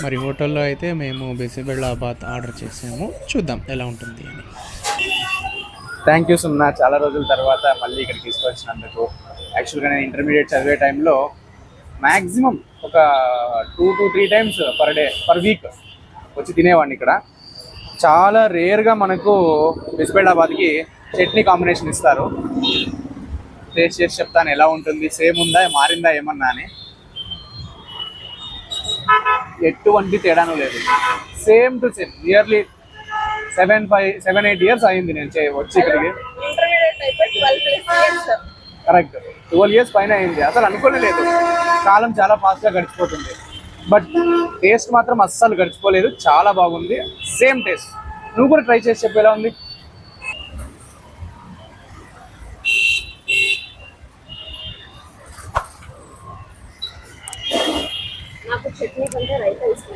మరి హోటల్లో అయితే మేము బిసిబెళ్ళాబాద్ ఆర్డర్ చేసాము, చూద్దాం ఎలా ఉంటుంది అని. థ్యాంక్ యూ సున్నా, చాలా రోజుల తర్వాత మళ్ళీ ఇక్కడ తీసుకొచ్చినందుకు. యాక్చువల్గా నేను ఇంటర్మీడియట్ చదివే టైంలో మ్యాక్సిమం ఒక 2 to 3 times పర్ వీక్ వచ్చి తినేవాడిని ఇక్కడ. చాలా రేర్గా మనకు బిస్బెల్లాబాద్కి చట్నీ కాంబినేషన్ ఇస్తారు. టేస్ట్ చేసి చెప్తాను ఎలా ఉంటుంది, సేమ్ ఉందా మారిందా ఏమన్నా అని. ఎటువంటి తేడాను లేదు, same to same. Nearly 7-8 years అయింది నేను వచ్చి ఇక్కడికి. కరెక్ట్, 12 years పైన అయింది. అసలు అనుకోలేదు, కాలం చాలా ఫాస్ట్గా గడిచిపోతుంది. బట్ టేస్ట్ మాత్రం అస్సలు గడిచిపోలేదు, చాలా బాగుంది, సేమ్ టేస్ట్. నువ్వు కూడా ట్రై చేసి చెప్పు ఎలా ఉంది. నాకు చట్నీ కంటే రైతా ఇష్టం.